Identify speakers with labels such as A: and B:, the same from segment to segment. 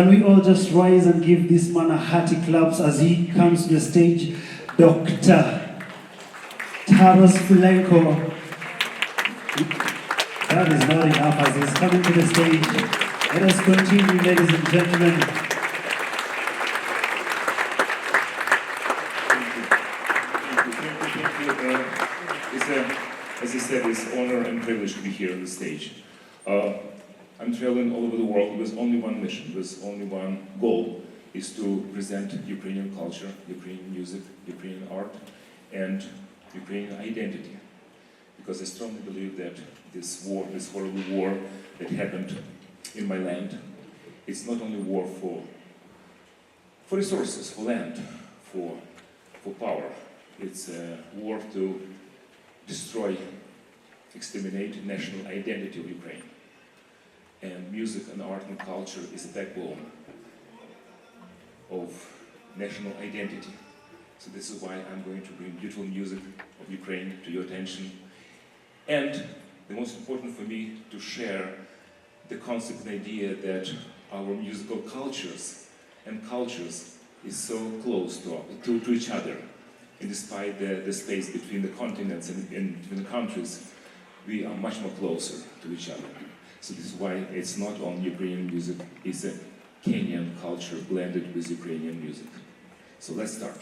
A: Can we all just rise and give this man a hearty claps as he comes to the stage? Dr. Taras Filenko. That is not enough as he's coming to the stage. Let us continue, ladies and gentlemen.
B: As I said, it's an honor and privilege to be here on the stage. I'm traveling all over the world with only one mission, with only one goal, is to present Ukrainian culture, Ukrainian music, Ukrainian art, and Ukrainian identity. Because I strongly believe that this war, this horrible war that happened in my land, it's not only war for resources, for land, for power. It's a war to destroy, exterminate national identity of Ukraine. And music and art and culture is a backbone of national identity. So this is why I'm going to bring beautiful music of Ukraine to your attention. And the most important for me to share the concept and idea that our musical cultures is so close to each other. And despite the space between the continents and between the countries, we are much more closer to each other. So this is why it's not only Ukrainian music, it's a Kenyan culture blended with Ukrainian music. So let's start.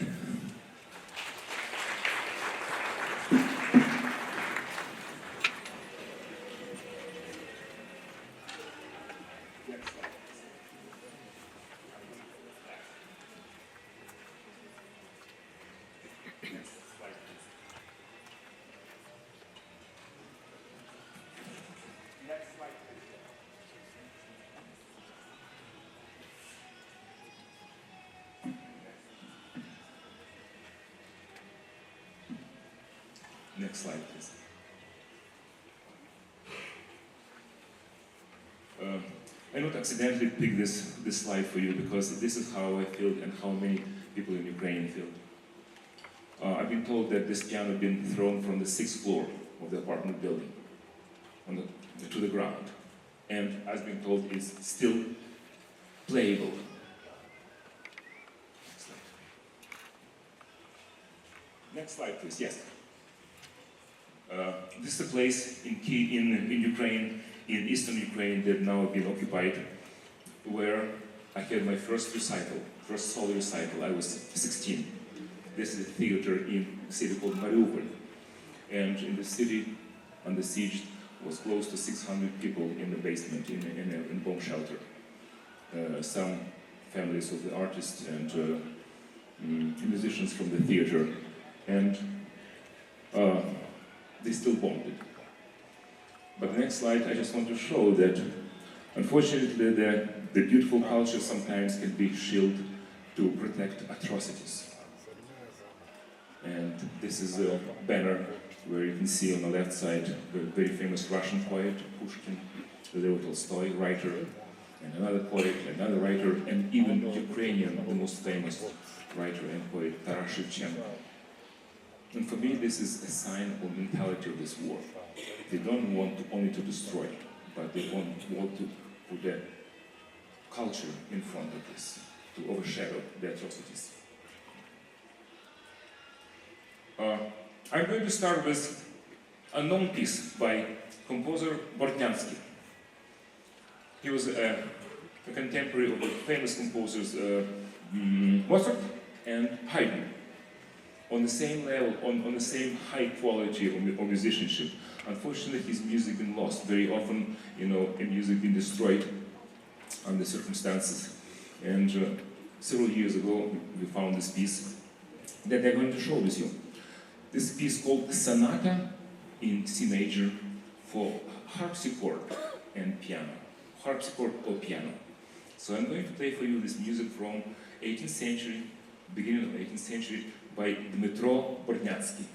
B: Next slide, please. I not accidentally picked this slide for you because this is how I feel and how many people in Ukraine feel. I've been told that this piano had been thrown from the 6th floor of the apartment building to the ground. And I've been told it's still playable. Next slide, please. Yes. This is a place in Ukraine, in eastern Ukraine, that now been occupied, where I had my first solo recital. I was 16. This is a theater in a city called Mariupol. And in the city, under siege, was close to 600 people in the basement, in a bomb shelter. Some families of the artists and musicians from the theater. And they still bombed it. But the next slide, I just want to show that, unfortunately, the beautiful culture sometimes can be shielded to protect atrocities. And this is a banner where you can see on the left side the very famous Russian poet, Pushkin, Leo Tolstoy, writer, and another poet, another writer, and even Ukrainian, the most famous writer and poet, Taras Shevchenko. And for me, this is a sign of mentality of this war. They don't want only to destroy, but they want to put the culture in front of this, to overshadow the atrocities. I'm going to start with a known piece by composer Bortnyansky. He was a contemporary of the famous composers Mozart and Haydn. On the same level, on the same high quality of musicianship. Unfortunately, his music been lost. Very often, music been destroyed under circumstances. And several years ago, we found this piece that they're going to show with you. This piece called Sonata in C major for harpsichord and piano. Harpsichord or piano. So I'm going to play for you this music from 18th century, beginning of 18th century, by Dmitro Bortnyansky.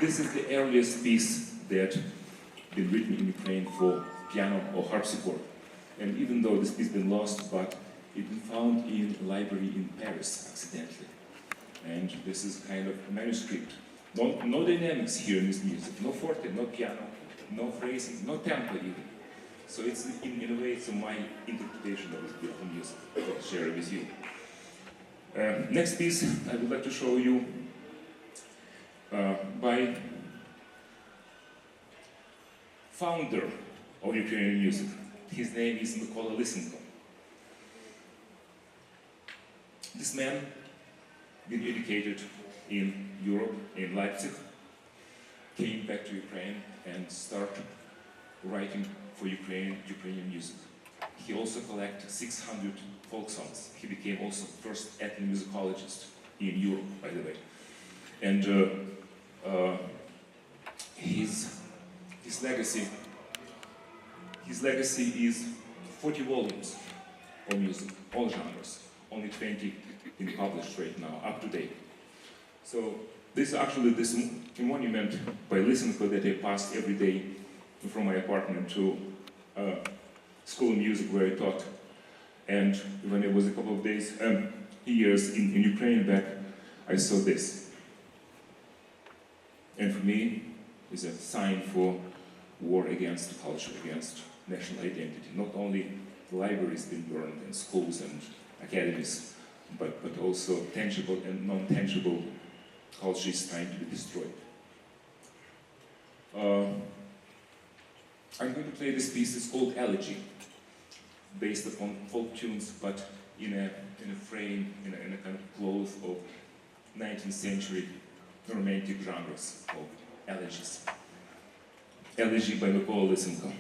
B: this is the earliest piece that been written in Ukraine for piano or harpsichord. And even though this piece been lost, but it been found in a library in Paris accidentally. And this is kind of a manuscript. No dynamics here in this music, no forte, no piano, no phrasing, no tempo even. So it's, in a way, it's my interpretation of this beautiful music that I'll share with you. Next piece I would like to show you by founder of Ukrainian music. His name is Filenko. This man been educated in Europe, in Leipzig, came back to Ukraine and started writing for Ukrainian music. He also collected 600 folk songs. He became also first ethnomusicologist in Europe, by the way. And his legacy is 40 volumes of music, all genres. Only 20 been published right now, up to date. So this monument by Filenko that I passed every day from my apartment to school of music where I taught. And when I was a couple of years in Ukraine back, I saw this. And for me, it's a sign for war against culture, against national identity. Not only the libraries been burned and schools and academies, but also tangible and non-tangible culture is trying to be destroyed. I'm going to play this piece. It's called Elegy, based upon folk tunes, but in a frame, in a kind of cloth of 19th century romantic genres of elegies. Elegy by Filenko.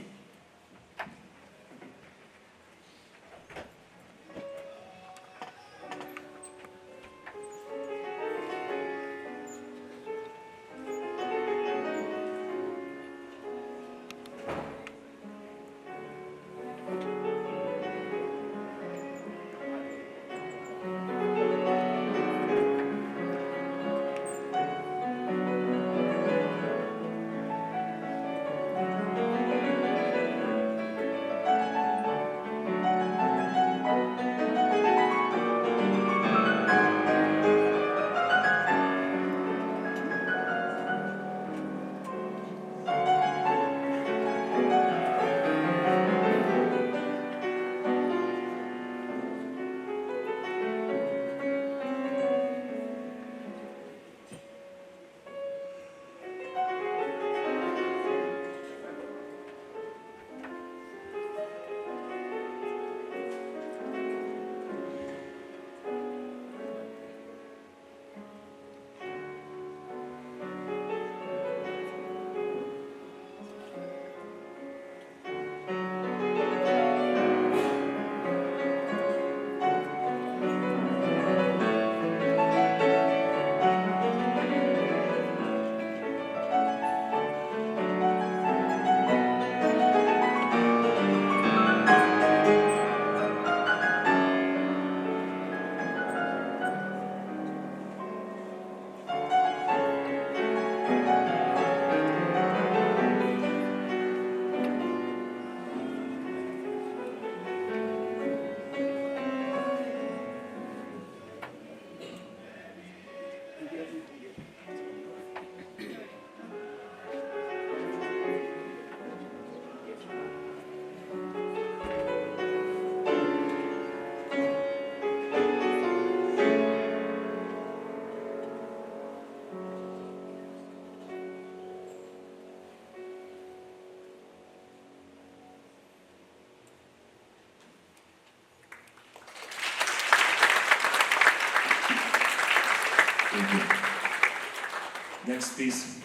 B: Next piece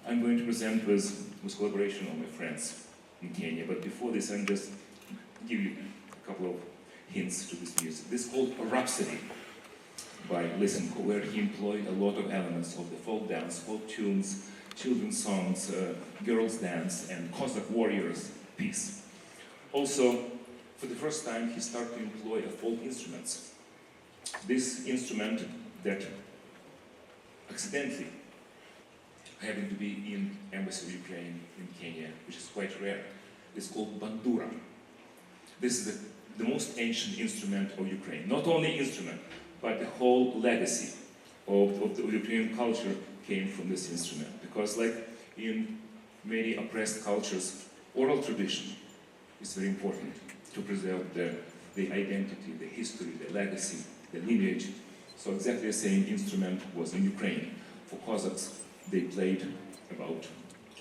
B: I'm going to present with collaboration of my friends in Kenya. But before this, I'm just give you a couple of hints to this music. This is called a Rhapsody by Filenko, where he employed a lot of elements of the folk dance, folk tunes, children's songs, girls' dance, and Cossack warriors piece. Also, for the first time, he started to employ folk instruments. This instrument that accidentally having to be in Embassy of Ukraine in Kenya, which is quite rare. It's called bandura. This is the most ancient instrument of Ukraine. Not only instrument, but the whole legacy of the Ukrainian culture came from this instrument. Because like in many oppressed cultures, oral tradition is very important to preserve the identity, the history, the legacy, the lineage. So exactly the same instrument was in Ukraine. For Cossacks, they played about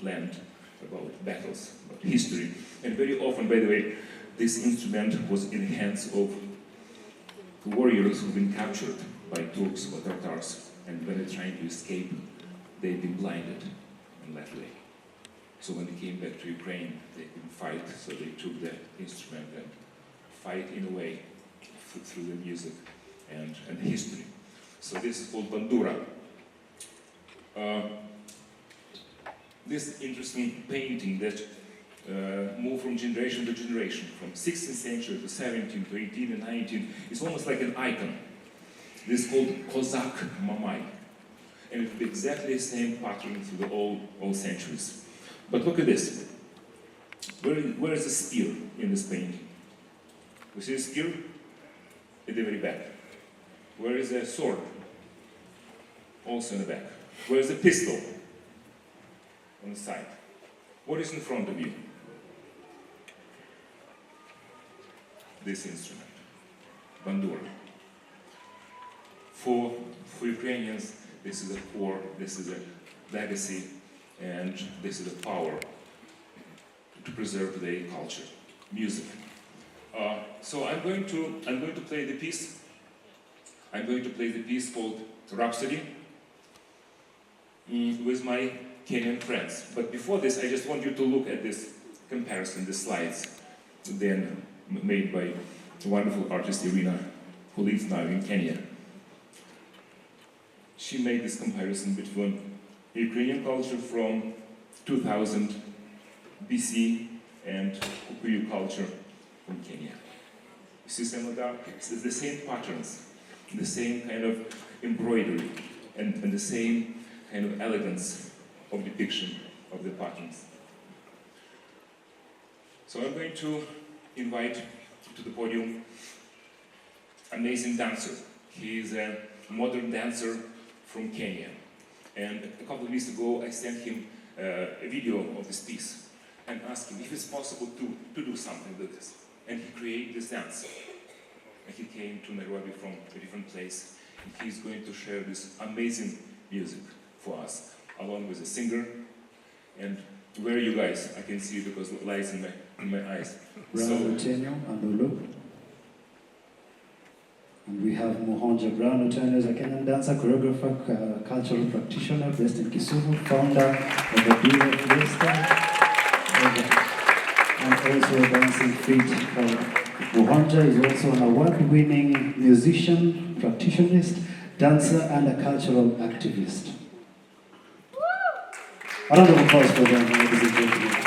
B: land, about battles, about history. And very often, by the way, this instrument was in the hands of warriors who've been captured by Turks or Tatars. And when they're trying to escape, they've been blinded and left lay. So when they came back to Ukraine, they couldn't fight, so they took the instrument and fight in a way through the music and the history. So this is called bandura. This interesting painting that moved from generation to generation, from 16th century to 17th to 18th and 19th, is almost like an icon. This is called Cossack Mamai. And it will be exactly the same pattern through the all centuries. But look at this. Where is the spear in this painting? You see the spear? At the very back. Where is the sword? Also in the back. Where is the pistol? On the side. What is in front of you? This instrument. Bandura. For Ukrainians, this is a core, this is a legacy, and this is the power to preserve their culture, music. So I'm going to play the piece. I'm going to play the piece called Rhapsody with my Kenyan friends. But before this, I just want you to look at this comparison, the slides then made by the wonderful artist Irina, who lives now in Kenya. She made this comparison between Ukrainian culture from 2000 BC and Kikuyu culture from Kenya. You see some of that? It's the same patterns, the same kind of embroidery, and the same kind of elegance of depiction of the patterns. So I'm going to invite to the podium an amazing dancer. He is a modern dancer from Kenya. And a couple of weeks ago, I sent him a video of this piece and asked him if it's possible to do something with this. And he created this dance. And he came to Nairobi from a different place. And he's going to share this amazing music for us, along with a singer. And where are you guys? I can see because the lights in my eyes.
A: Brown Otenyo and Olu. And we have Mohonja Brown Otenyo is a Kenyan dancer, choreographer, cultural practitioner based in Kisumu, founder of the Duo Fiesta, and also a dancing feat. Mohonja is also an award-winning musician, practitionist, dancer, and a cultural activist. A round of applause for them, ladies and gentlemen.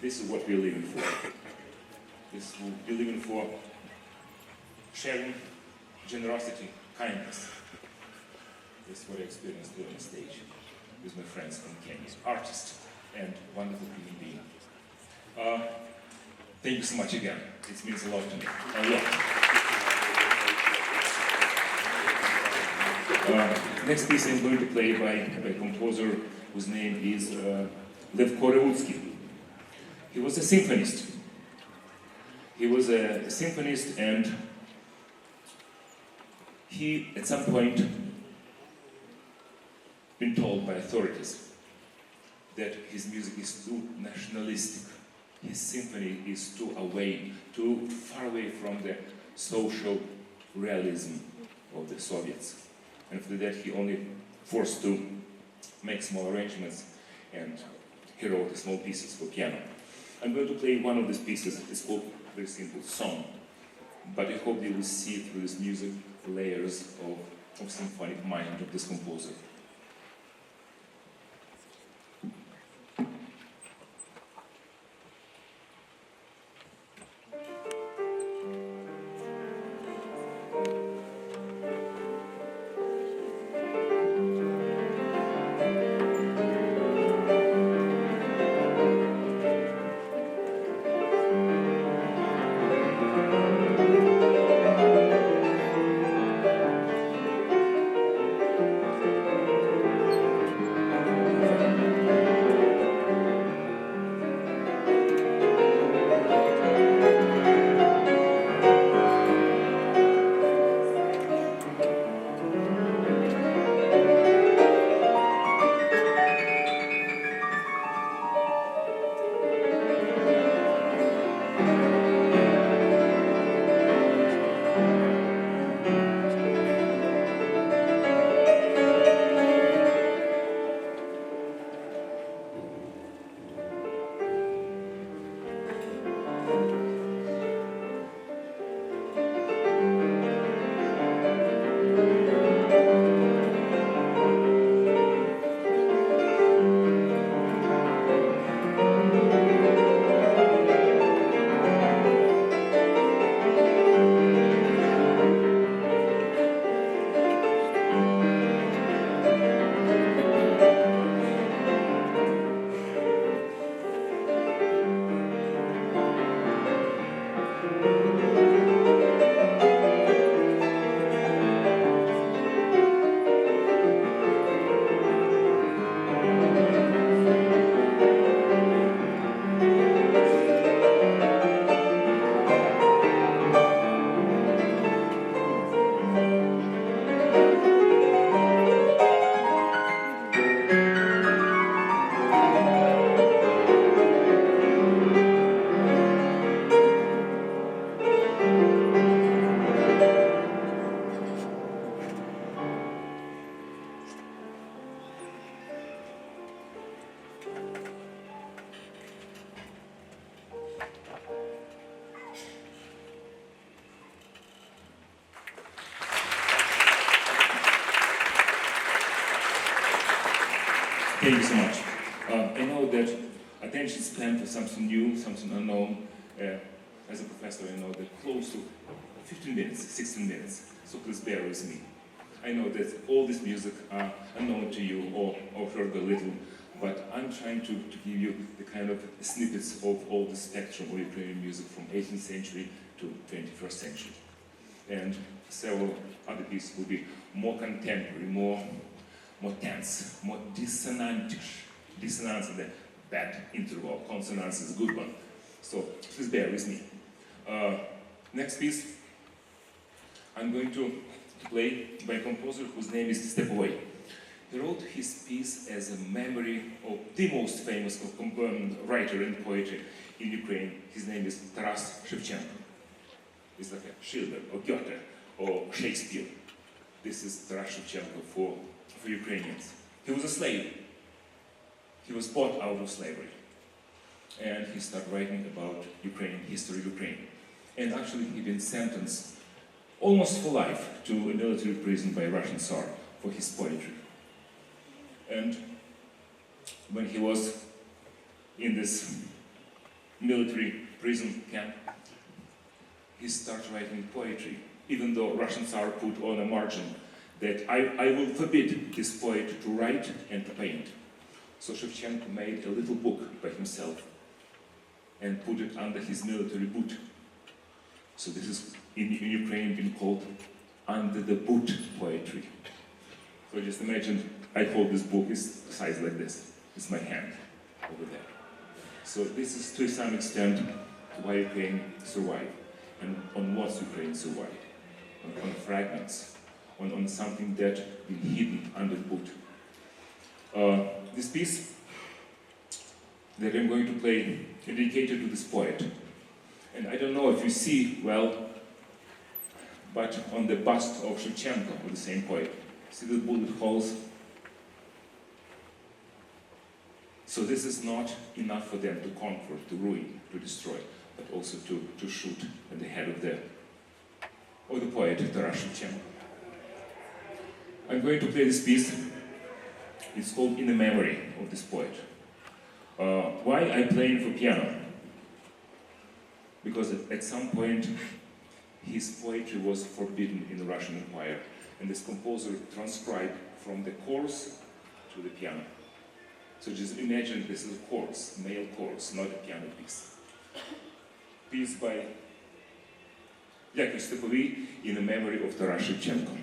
B: this is what we're living for. This is what we're living for: sharing, generosity, kindness. This is what I experienced here on stage with my friends from Kenya, artist and wonderful human being. Thank you so much again. It means a lot to me. A lot. Next piece I'm going to play by a composer whose name is Lev Koreutsky. He was a symphonist. He was a symphonist, and he, at some point, been told by authorities that his music is too nationalistic. His symphony is too far away from the social realism of the Soviets. And for that he only forced to make small arrangements, and he wrote small pieces for piano. I'm going to play one of these pieces. It's called, very simple, Song. But I hope you will see through this music layers of symphonic mind of this composer. Thank you so much. I know that attention span for something new, something unknown, as a professor, I know that close to 15 minutes, 16 minutes, so please bear with me. I know that all this music are unknown to you or heard a little, but I'm trying to give you the kind of snippets of all the spectrum of Ukrainian music from 18th century to 21st century. And several other pieces will be more contemporary, more tense, more dissonantish. Dissonance is the bad interval, consonance is a good one. So please bear with me. Next piece, I'm going to play by a composer whose name is Step Away. He wrote his piece as a memory of the most famous writer and poet in Ukraine. His name is Taras Shevchenko. It's like a Schiller or Goethe or Shakespeare. This is Taras Shevchenko for Ukrainians. He was a slave. He was bought out of slavery. And he started writing about Ukrainian history of Ukraine. And actually he'd been sentenced almost for life to a military prison by a Russian Tsar for his poetry. And when he was in this military prison camp, he started writing poetry, even though Russian Tsar put on a margin that I will forbid this poet to write and to paint. So Shevchenko made a little book by himself and put it under his military boot. So this is in Ukrainian been called under the boot poetry. So just imagine I hold this book, it's size like this. It's my hand over there. So this is to some extent why Ukraine survived and on what Ukraine survived. On fragments, on something that been hidden under the boot. This piece that I'm going to play is dedicated to this poet. And I don't know if you see well, but on the bust of Shevchenko, of the same poet, see the bullet holes? So this is not enough for them to conquer, to ruin, to destroy, but also to shoot at the head of the poet, Taras Shevchenko. I'm going to play this piece. It's called In the Memory of this poet. Why I play it for piano? Because at some point his poetry was forbidden in the Russian Empire, and this composer transcribed from the chorus to the piano. So just imagine this is a chorus, male chorus, not a piano piece. Piece by Yakov Stepovy, In the Memory of Taras Shevchenko.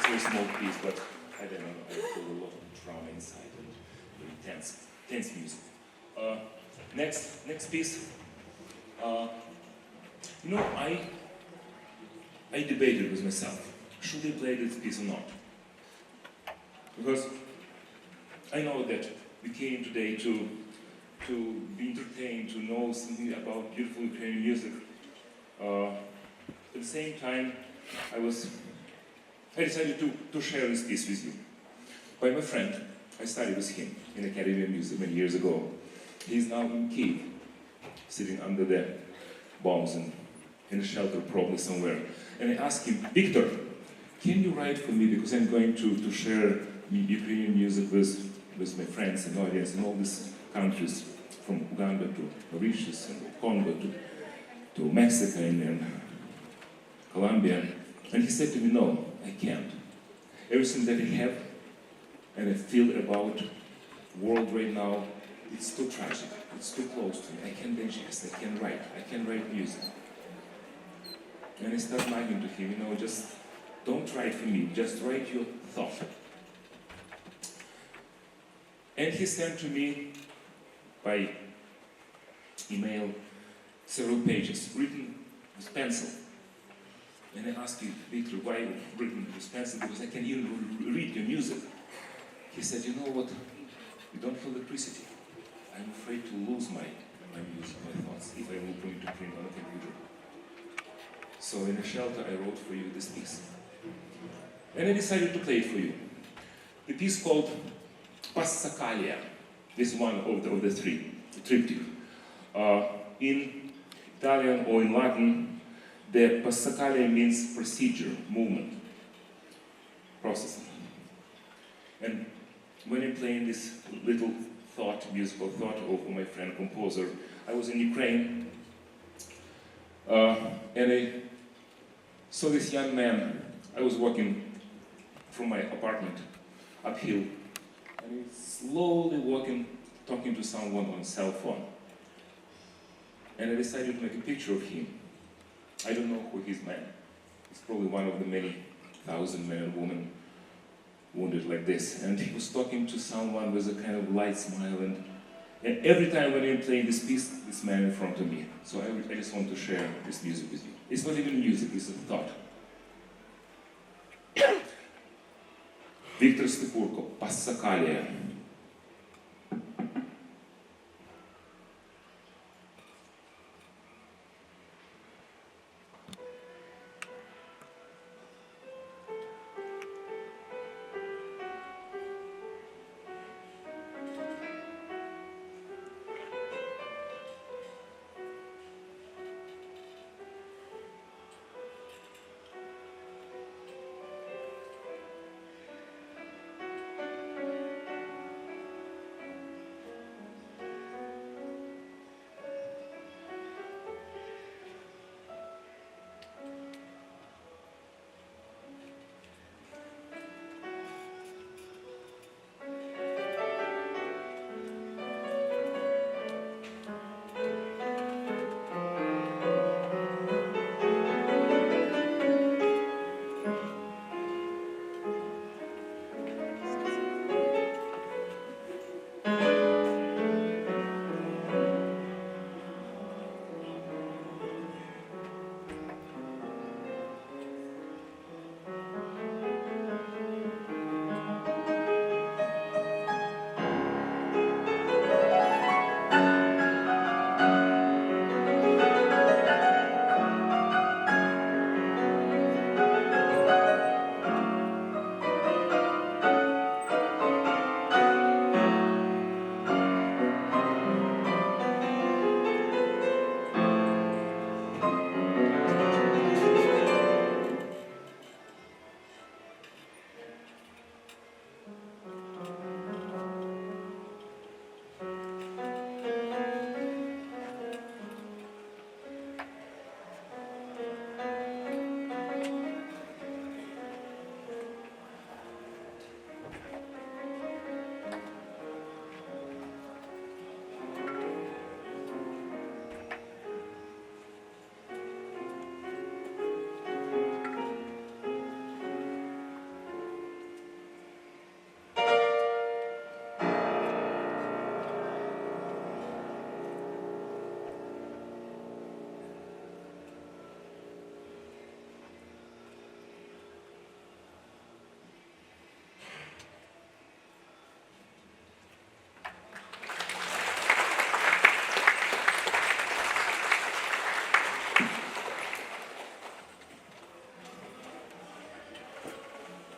B: Very small piece, but I don't know, I feel a lot of drama inside and very tense music. Next piece. I debated with myself, should I play this piece or not? Because I know that we came today to be entertained, to know something about beautiful Ukrainian music. At the same time, I was I decided to share this piece with you. By my friend, I studied with him in Academy of Music many years ago. He's now in Kiev, sitting under the bombs and in a shelter probably somewhere. And I asked him, Victor, can you write for me, because I'm going to share Ukrainian music with my friends and audience in all these countries, from Uganda to Mauritius and Congo to Mexico and Colombia. And he said to me, no, I can't. Everything that I have and I feel about the world right now, it's too tragic, it's too close to me. I can't digest, I can't write music. And I started nagging to him, just don't write for me, just write your thought. And he sent to me by email several pages written with pencil. And I asked him, Victor, why written with pencil? Because I can even read your music. He said, you know what? You don't feel electricity. I'm afraid to lose my music, my thoughts, if I will put it to print on a computer. So in a shelter, I wrote for you this piece. And I decided to play it for you. The piece called Passacaglia. This is one of the three, the triptych. In Italian or in Latin, the Passacaglia means procedure, movement, processing. And when I'm playing this little musical thought of my friend composer, I was in Ukraine, and I saw this young man. I was walking from my apartment uphill, and he's slowly walking, talking to someone on cell phone. And I decided to make a picture of him. I don't know who he's man. He's probably one of the many thousand men and women wounded like this. And he was talking to someone with a kind of light smile. And every time when I'm playing this piece, this man in front of me. So I just want to share this music with you. It's not even music, it's a thought. Victor Stepurko, Passacaglia.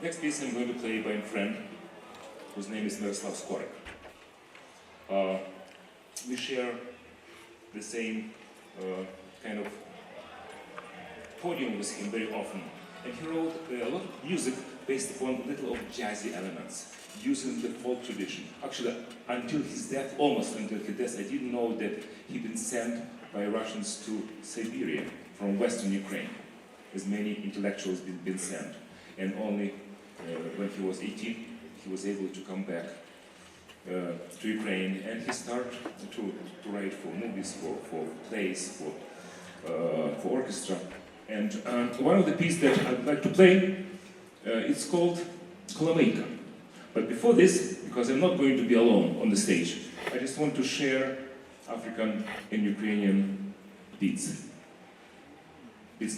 B: next piece I'm going to play by a friend whose name is Miroslav Skorik. We share the same kind of podium with him very often. And he wrote a lot of music based upon little of jazzy elements, using the folk tradition. Actually, until his death, almost until his death, I didn't know that he'd been sent by Russians to Siberia from Western Ukraine, as many intellectuals been sent. And only when he was 18, he was able to come back to Ukraine, and he started to write for movies, for plays, for orchestra. And one of the pieces that I'd like to play, it's called Kolomeyka. But before this, because I'm not going to be alone on the stage, I just want to share African and Ukrainian beads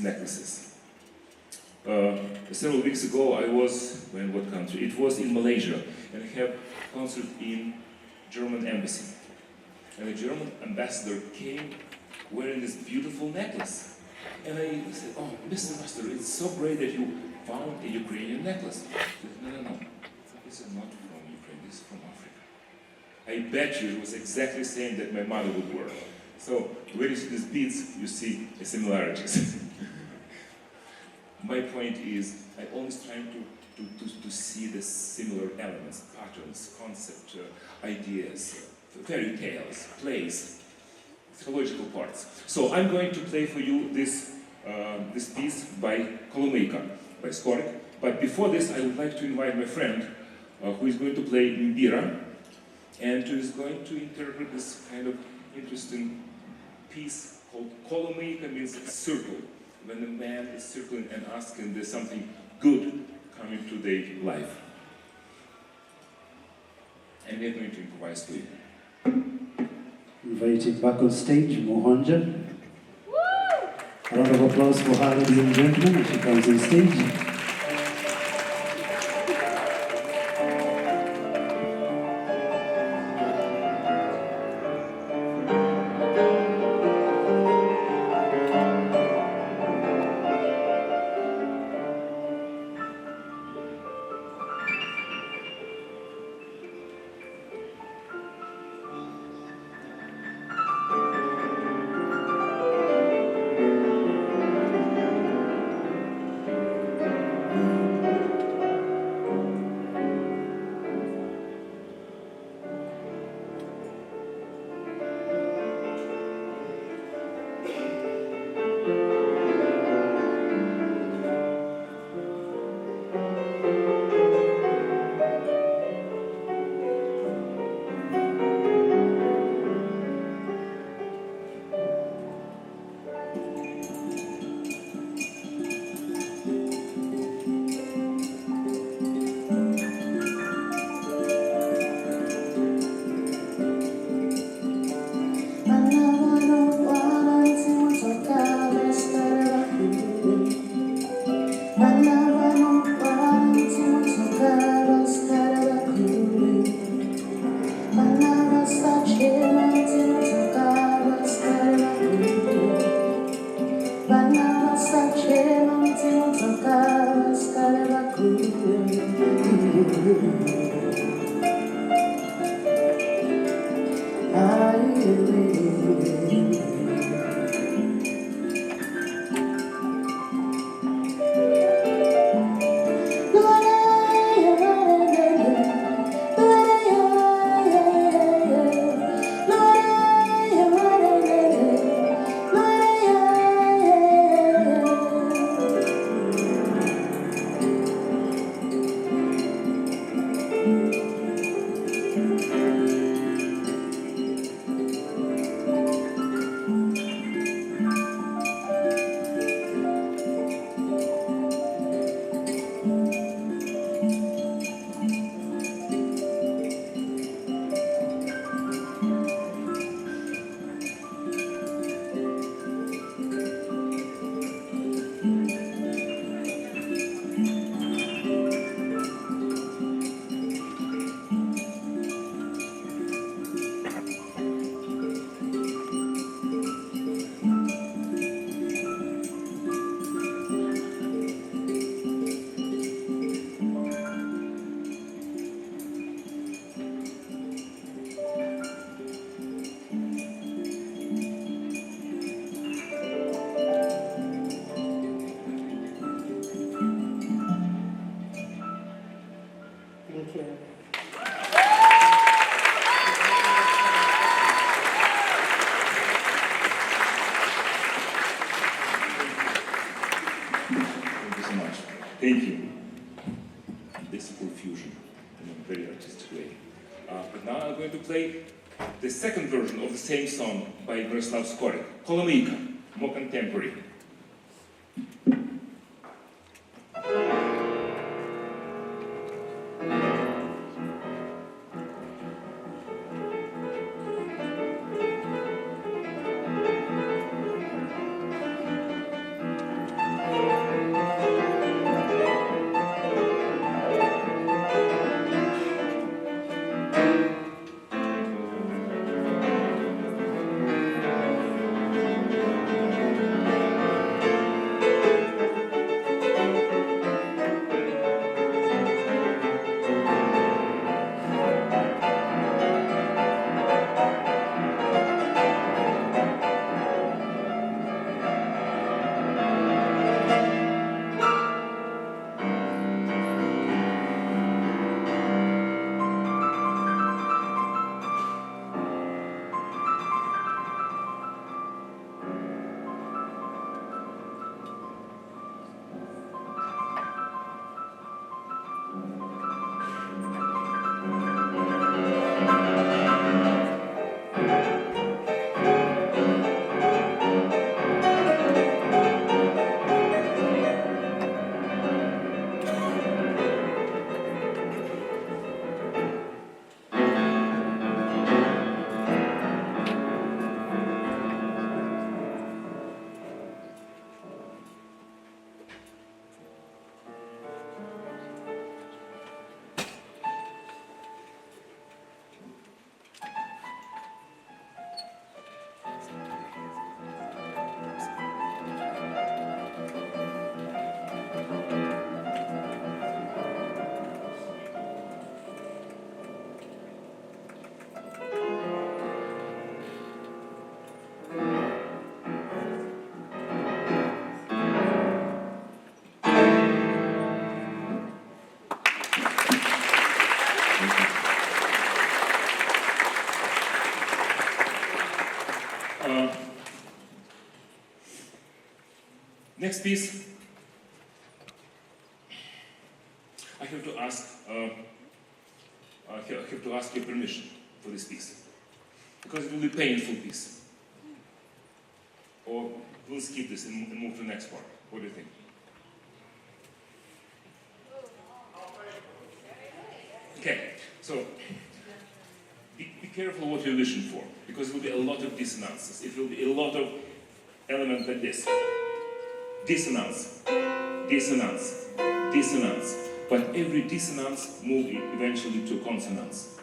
B: necklaces. Several weeks ago, I was, in what country? It was in Malaysia, and I have a concert in German embassy. And the German ambassador came wearing this beautiful necklace. And I said, "Oh, Mr. Master, it's so great that you found a Ukrainian necklace." He said, No. This is not from Ukraine, this is from Africa. I bet you it was exactly the same that my mother would wear. So when you see these beads, you see the similarities. My point is, I always try to see the similar elements, patterns, concepts, ideas, fairy tales, plays, theological parts. So I'm going to play for you this piece by Kolomeyka, by Skorik. But before this, I would like to invite my friend who is going to play Mbira, and who is going to interpret this kind of interesting piece called Kolomeyka, means circle. When a man is circling and asking there's something good coming to their life. And we're going to improvise for you.
A: Inviting back on stage, Mohanja. A round of applause for her, ladies and gentlemen, as she comes on stage.
B: Thank you. This is full fusion in a very artistic way. But now I'm going to play the second version of the same song by Miroslav Skorik, Kolomyka, more contemporary. Next piece, I have to ask your permission for this piece, because it will be a painful piece. Or we'll skip this and move to the next part. What do you think? Okay, so be careful what you listen for, because it will be a lot of dissonances. It will be a lot of elements like this. Dissonance, dissonance, dissonance. But every dissonance moves eventually to consonance.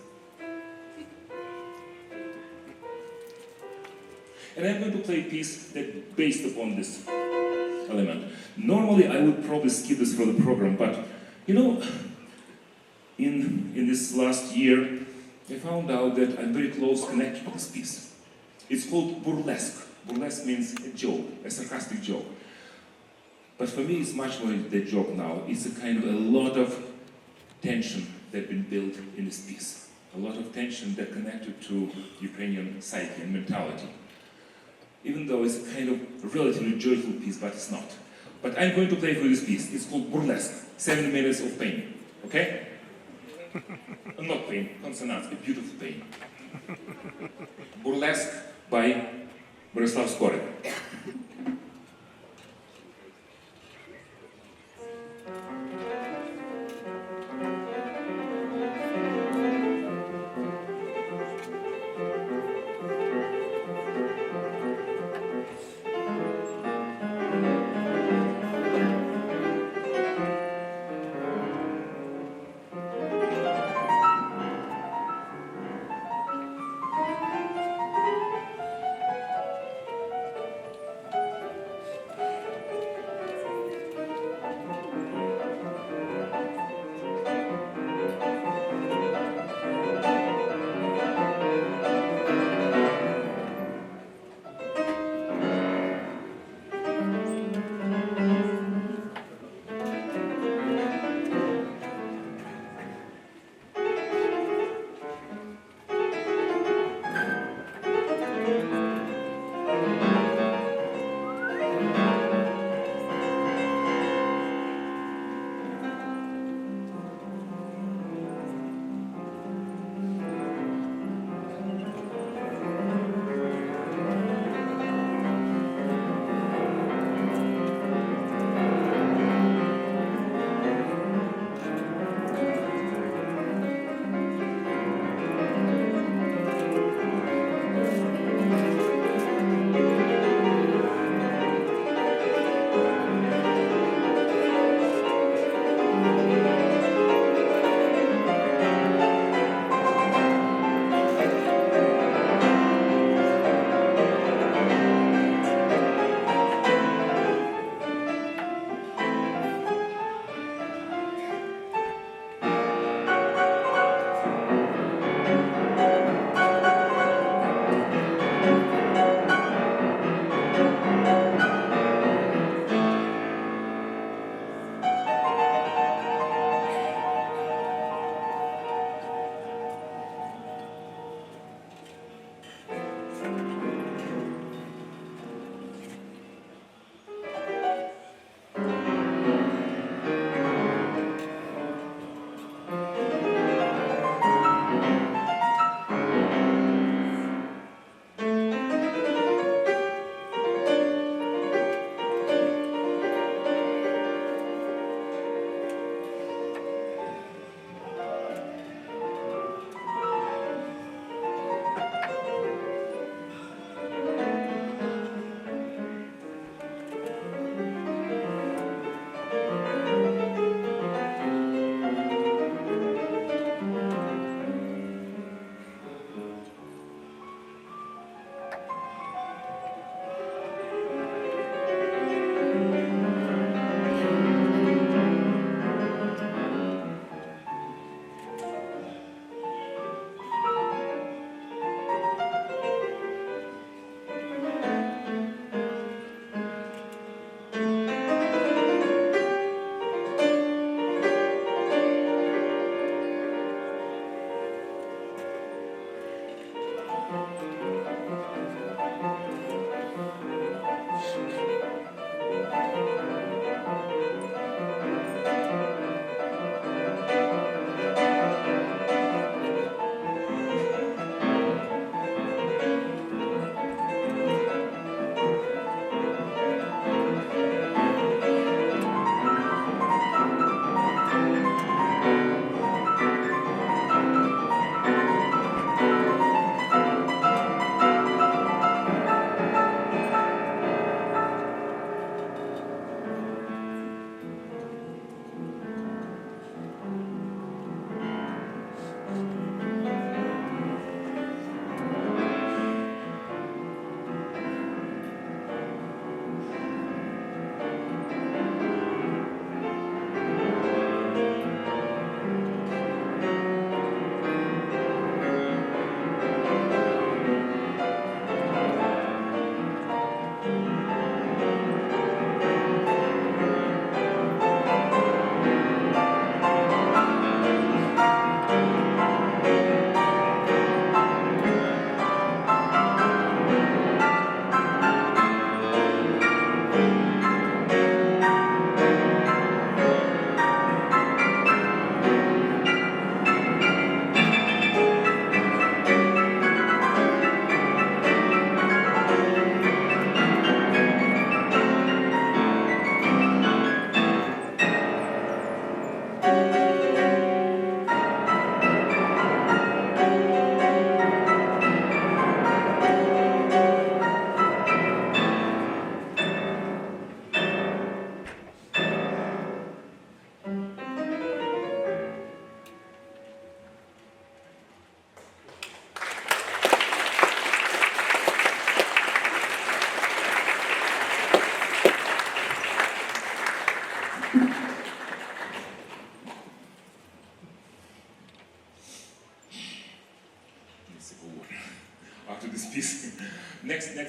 B: And I'm going to play a piece that based upon this element. Normally I would probably skip this for the program, but you know, in this last year, I found out that I'm very close connected to this piece. It's called burlesque. Burlesque means a joke, a sarcastic joke. But for me, it's much more than a joke now. It's a kind of a lot of tension that's been built in this piece. A lot of tension that connected to Ukrainian psyche and mentality. Even though it's a kind of relatively joyful piece, but it's not. But I'm going to play for this piece. It's called burlesque, 7 minutes of pain. Okay? Not pain, consonants, a beautiful pain. Burlesque by Miroslav Skorik.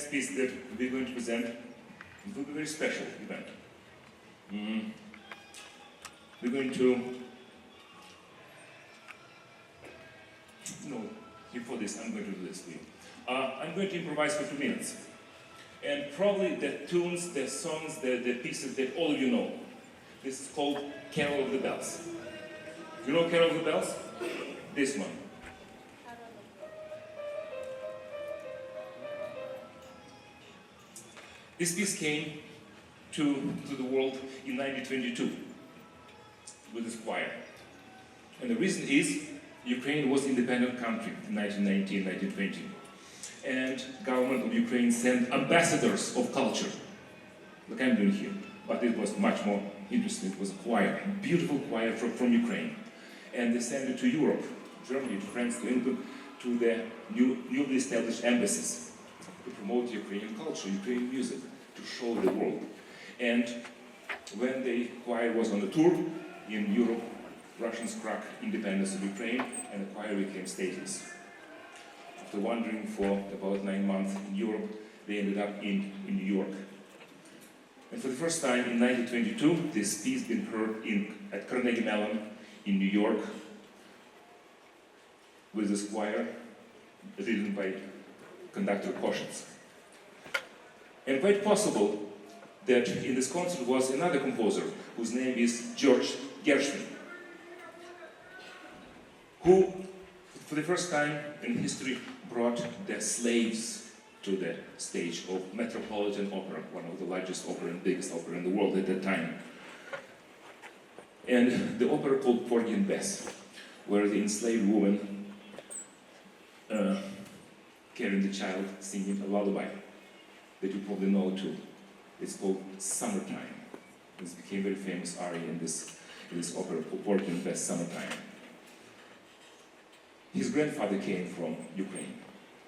B: next piece that we're going to present, it will be a very special event. We're going to, no, before this, I'm going to do this for you. I'm going to improvise for 2 minutes. And probably the tunes, the songs, the pieces that all of you know. This is called Carol of the Bells. You know Carol of the Bells? This one. This piece came to the world in 1922 with this choir. And the reason is Ukraine was an independent country in 1919, 1920. And government of Ukraine sent ambassadors of culture, like I'm doing here. But it was much more interesting. It was a choir, a beautiful choir from Ukraine. And they sent it to Europe, Germany, to France, to England, to the newly established embassies to promote Ukrainian culture, Ukrainian music, to show the world. And when the choir was on the tour in Europe, Russians cracked independence of Ukraine and the choir became stateless. After wandering for about 9 months in Europe, they ended up in New York. And for the first time in 1922, this piece been heard at Carnegie Mellon in New York with this choir written by conductor Koshitz. And quite possible that in this concert was another composer whose name is George Gershwin, who for the first time in history brought the slaves to the stage of Metropolitan Opera, one of the largest opera and biggest opera in the world at that time. And the opera called Porgy and Bess, where the enslaved woman carrying the child singing a lullaby that you probably know too. It's called Summertime. This became a very famous aria in this opera called Porgy and Bess, Summertime. His grandfather came from Ukraine.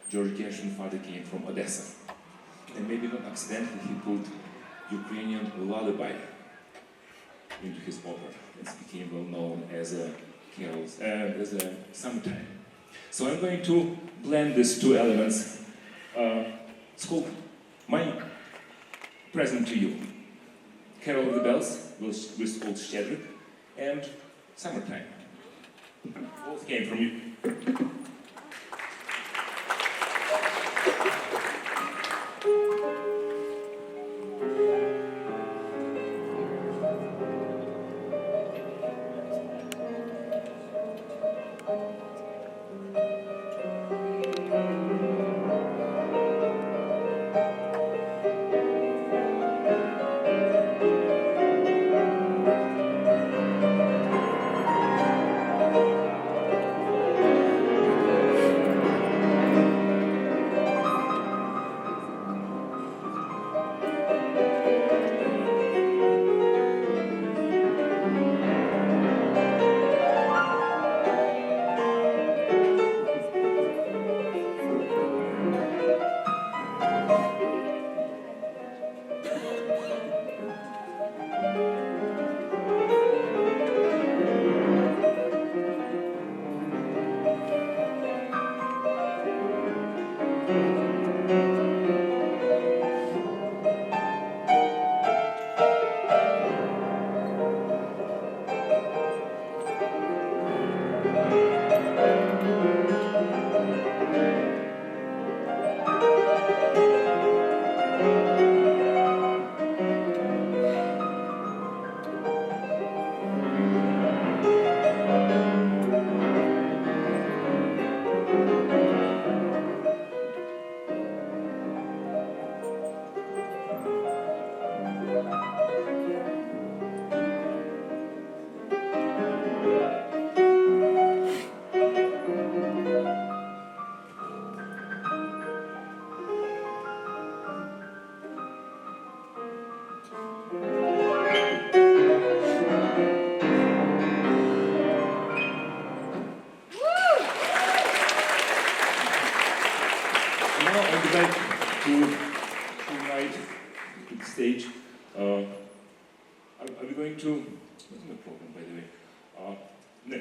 B: George Gershwin's father came from Odessa. And maybe not accidentally he put Ukrainian lullaby into his opera. It became well known as a Summertime. So I'm going to blend these 2 elements. It's called My Present to You. Carol of the Bells with Old Shedrick and Summertime. Both came from you.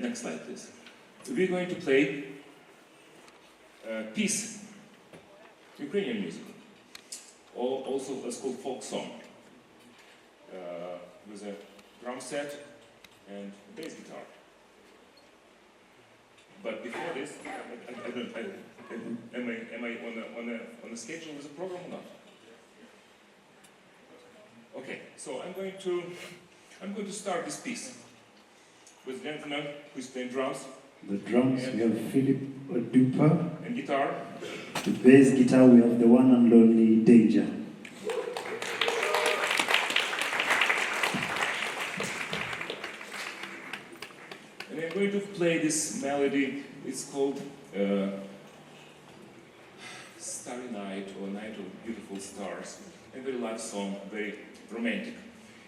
B: Next slide, please. We're going to play a piece, Ukrainian music. also what's called folk song, with a drum set and a bass guitar. But before this, I don't, am I on a schedule with the program or not? Okay, so I'm going to start this piece with a gentleman who's playing drums.
A: The drums, we have Philip Duper.
B: And guitar.
A: The bass guitar, we have the one and only Danger.
B: And I'm going to play this melody. It's called Starry Night or Night of Beautiful Stars. A very love song, very romantic.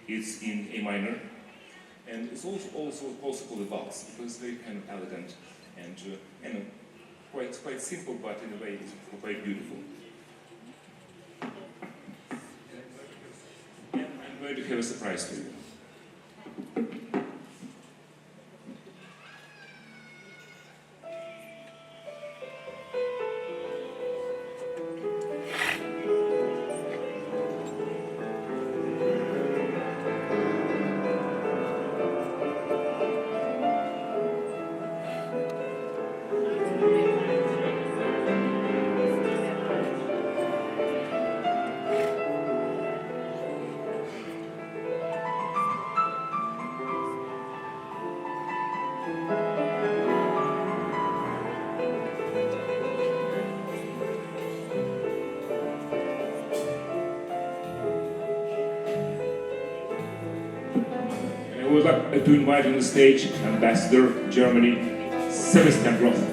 B: It's in A minor. And it's also called a waltz, because it's very kind of elegant and quite simple, but in a way it's quite beautiful. And I'm going to have a surprise for you. I would like to invite on the stage Ambassador Germany, Sebastian Groth.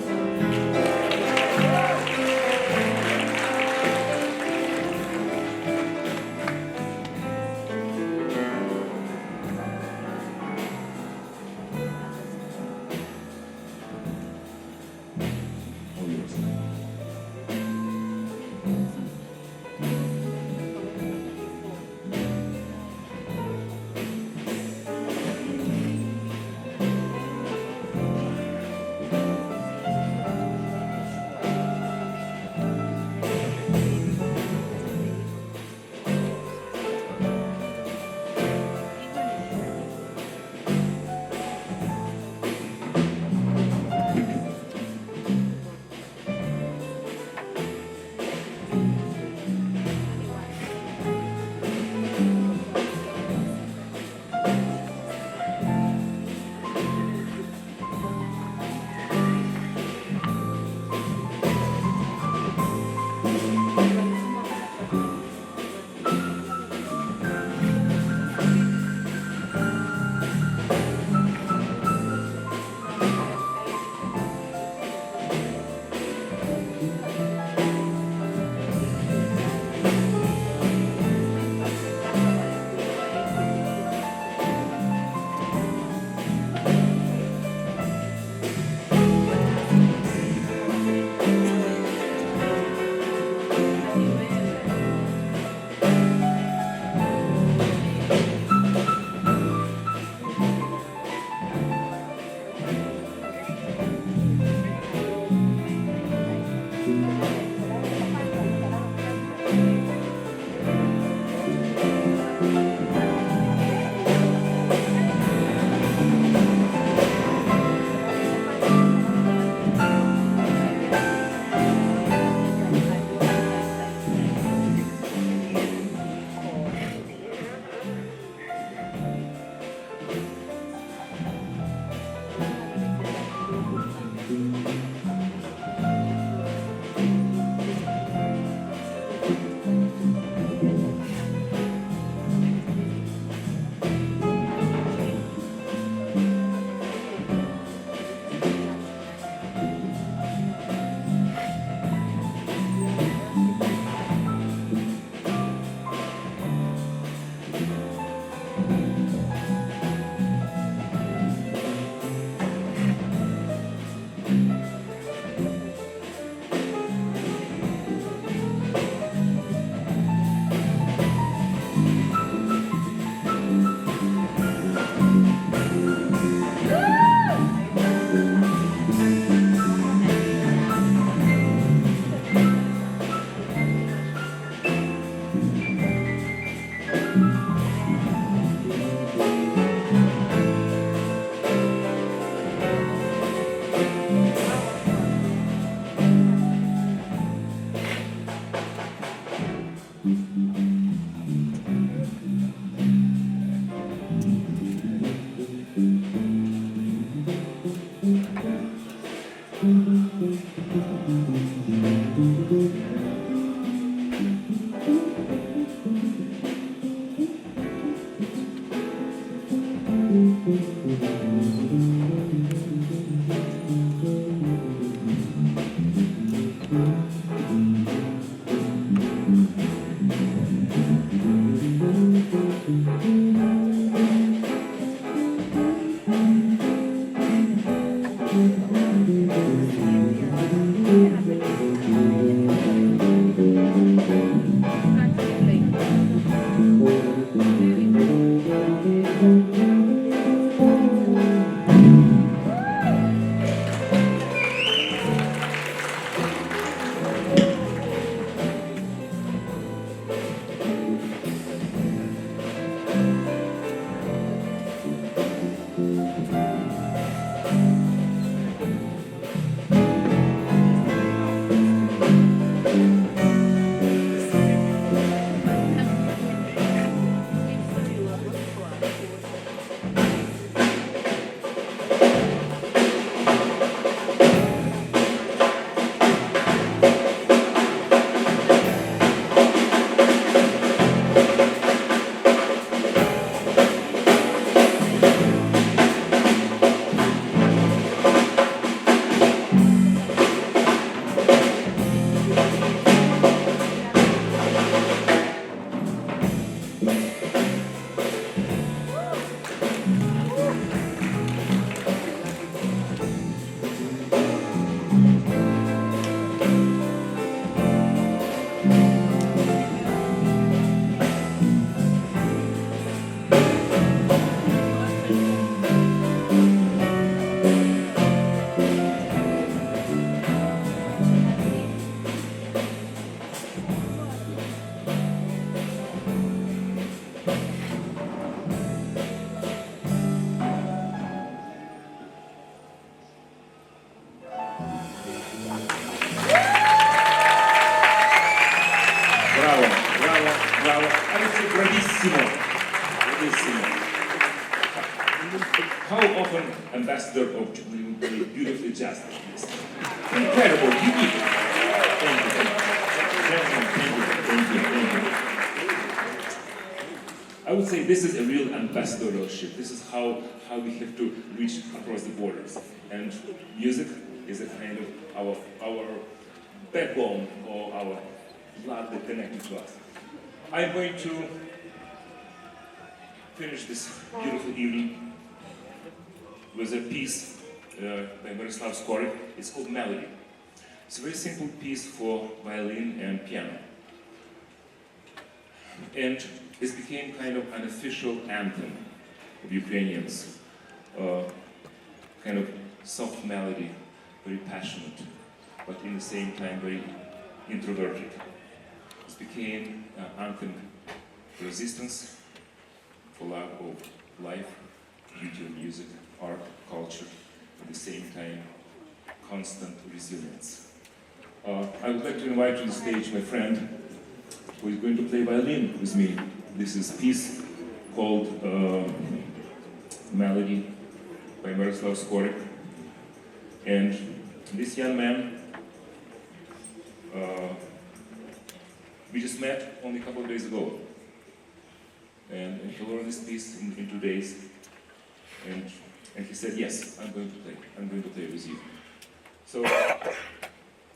B: bravissimo. Bravissimo. How often ambassador of Jubilee play beautifully jazz like this? Incredible, unique. Thank you. I would say this is a real ambassadorship. This is how we have to reach across the borders. And music is a kind of our backbone or our blood that connected to us. I'm going to finish this beautiful evening with a piece by Miroslav Skorik. It's called Melody. It's a very simple piece for violin and piano. And it became kind of an official anthem of Ukrainians. Kind of soft melody, very passionate, but in the same time very introverted. It became an anthem for resistance, for love of life, beauty of music, art, culture, at the same time, constant resilience. I would like to invite to the stage my friend who is going to play violin with me. This is a piece called Melody by Miroslav Skorik. And this young man, we just met only a couple of days ago. And he learned this piece in 2 days. And he said, yes, I'm going to play with you. So,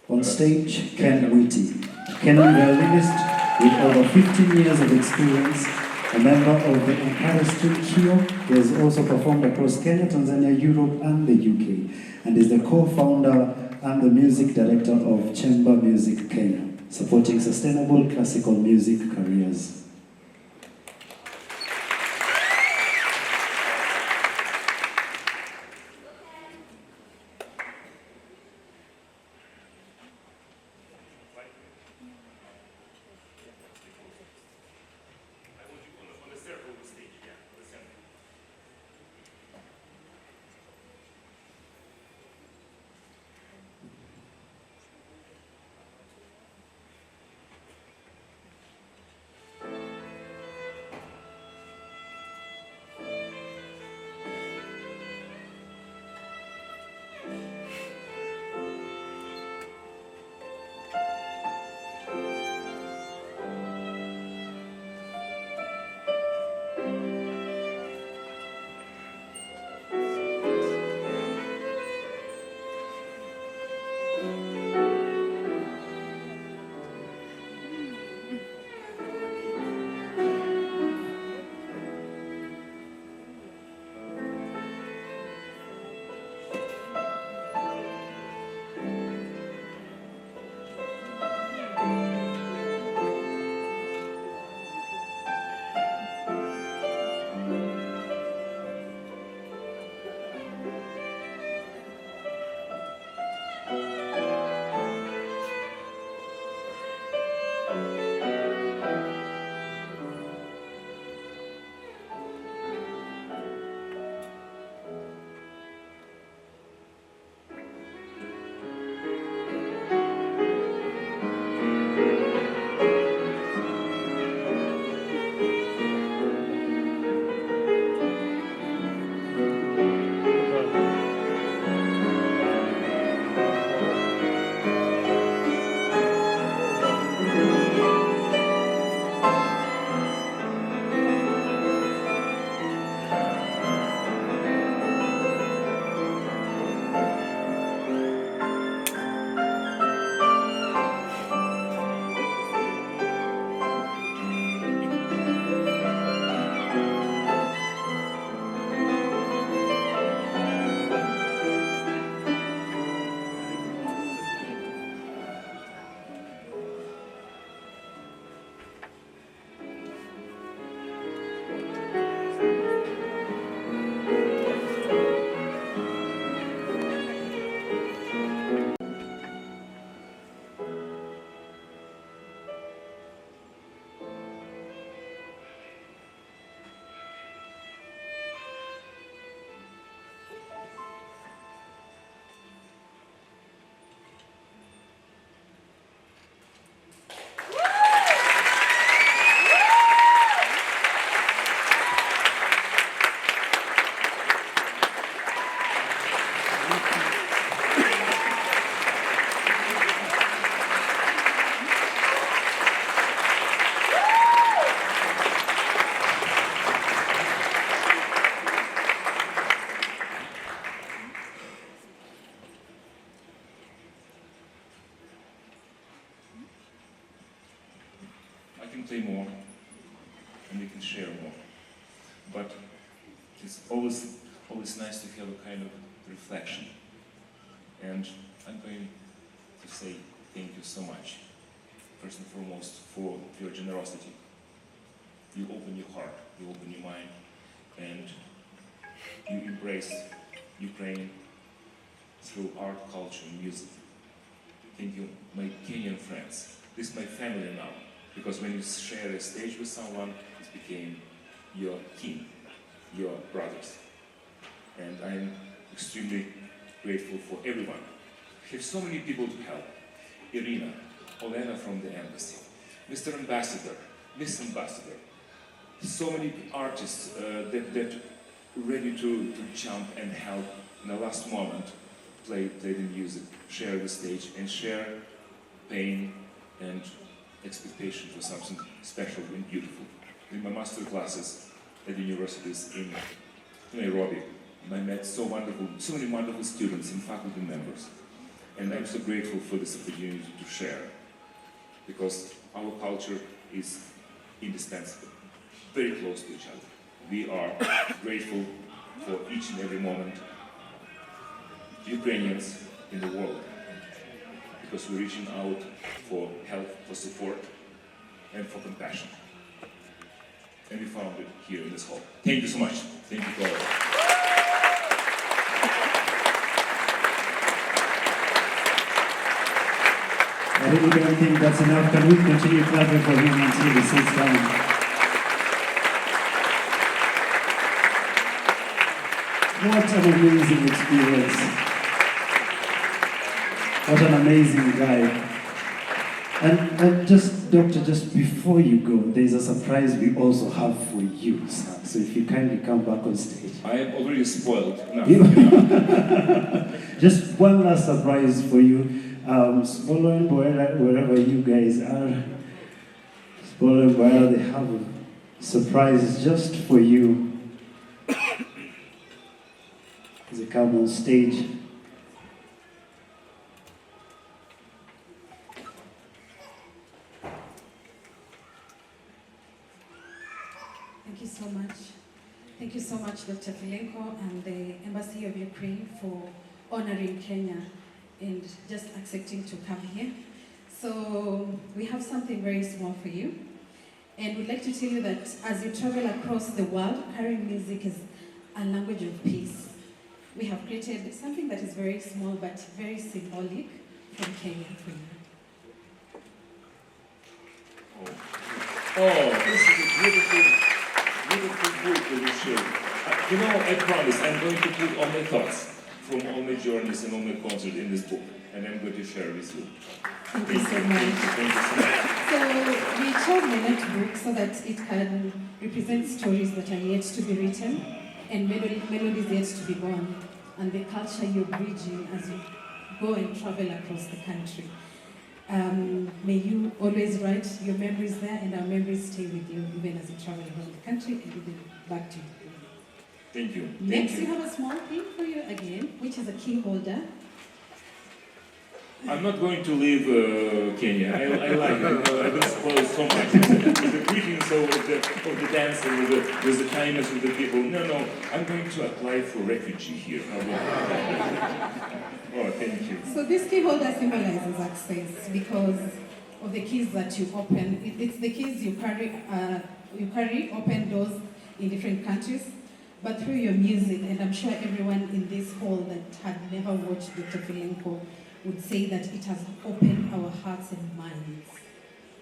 A: on stage, Ken Whitty, a Kenyan violinist with over 15 years of experience, a member of the Ankara String Trio. He has also performed across Kenya, Tanzania, Europe, and the UK, and is the co-founder and the music director of Chamber Music Kenya, supporting sustainable classical music careers.
B: can share more. But it's always nice to have a kind of reflection. And I'm going to say thank you so much, first and foremost, for your generosity. You open your heart, you open your mind, and you embrace Ukraine through art, culture, and music. Thank you, my Kenyan friends. This is my family now, because when you share a stage with someone, it became your kin, your brothers. And I'm extremely grateful for everyone. We have so many people to help. Irina, Olena from the embassy, Mr. Ambassador, Miss Ambassador, so many artists that ready to jump and help in the last moment, play the music, share the stage, and share pain and expectation for something special and beautiful. In my master classes at the universities in Nairobi, I met so many wonderful students and faculty members. And I'm so grateful for this opportunity to share, because our culture is indispensable, very close to each other. We are grateful for each and every moment, Ukrainians in the world, because we're reaching out for help, for support, and for compassion. And we found it here in this hall. Thank you so much. Thank you to all.
A: I really don't think that's enough. Can we continue clapping for him until he sits down? What an amazing experience. What an amazing guy. And just, Doctor, just before you go, there's a surprise we also have for you, sir. So if you kindly come back on stage.
B: I am already spoiled. No.
A: Just one last surprise for you. Spolo and Boera, wherever you guys are, Spolo and Boera, they have a surprise just for you. As they come on stage.
C: Thank you so much. Thank you so much, Dr. Filenko and the Embassy of Ukraine for honoring Kenya and just accepting to come here. So we have something very small for you. And we'd like to tell you that as you travel across the world, carrying music is a language of peace. We have created something that is very small but very symbolic from Kenya for you.
B: Oh, this is a beautiful book that you showed. You know, I promise I'm going to put all my thoughts from all my journeys and all my concerts in this book, and I'm going to share with you.
C: Thank you so much.
B: Thank you so much.
C: So we chose the notebook so that it can represent stories that are yet to be written and melodies yet to be born, and the culture you're bridging as you go and travel across the country. May you always write your memories there, and our memories stay with you even as you travel around the country and even back to you.
B: Thank you.
C: Next, we have a small thing for you again, which is a key holder.
B: I'm not going to leave Kenya. I like it. I've been spoiled so much with the greetings of the dancing, with the kindness of the people. No, I'm going to apply for refugee here. Oh, thank you.
C: So this key holder symbolizes access because of the keys that you open. It's the keys you carry, open doors in different countries, but through your music, and I'm sure everyone in this hall that had never watched Dr. Filenko would say that it has opened our hearts and minds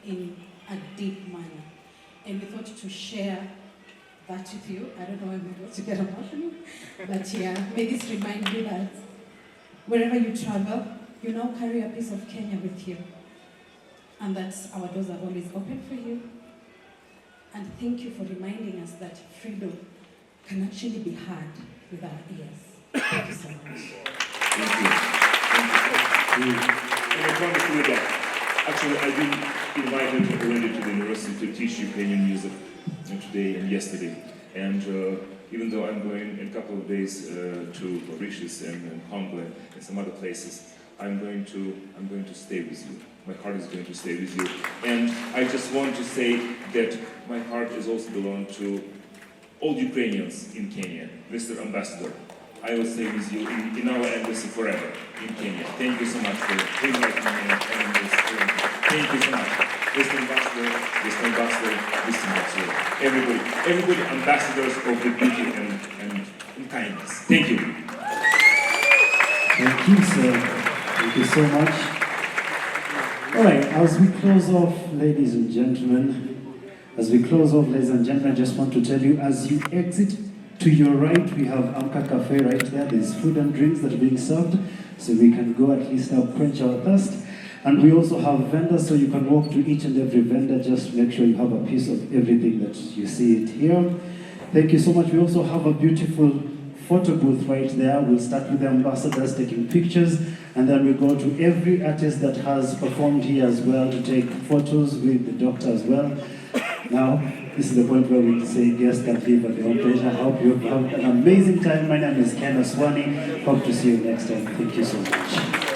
C: in a deep manner. And we thought to share that with you. I don't know when we're going to get emotional, but yeah, may this remind you that wherever you travel, you now carry a piece of Kenya with you. And that our doors are always open for you. And thank you for reminding us that freedom can actually be heard with our ears. Thank you so much.
B: Thank you. And I promise you that actually I've been invited already to the university to teach Ukrainian music today and yesterday. And even though I'm going in a couple of days to Mauritius and Congo and some other places, I'm going to stay with you. my heart is going to stay with you. And I just want to say that my heart is also belong to all Ukrainians in Kenya. Mr. Ambassador, I will stay with you in our embassy forever in Kenya. Thank you so much for inviting me and having this. Thank you so much. Mr. Ambassador, Mr. Ambassador, everybody ambassadors of the beauty and kindness. Thank you.
A: Thank you, sir. Thank you so much. All right, as we close off, ladies and gentlemen, I just want to tell you, as you exit to your right, we have Amka Cafe right there. There's food and drinks that are being served, so we can go at least now quench our thirst. And we also have vendors, so you can walk to each and every vendor, just make sure you have a piece of everything that you see it here. Thank you so much. We also have a beautiful photo booth right there. We'll start with the ambassadors taking pictures, and then we go to every artist that has performed here as well to take photos with the doctor as well. Now, this is the point where we say guests can leave at their own pleasure. I hope you have an amazing time. My name is Ken Aswani. Hope to see you next time. Thank you so much.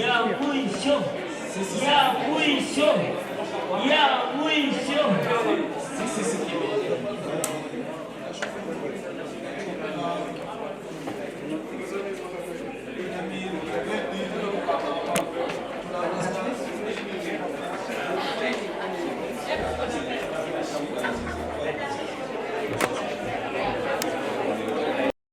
D: Я вышел.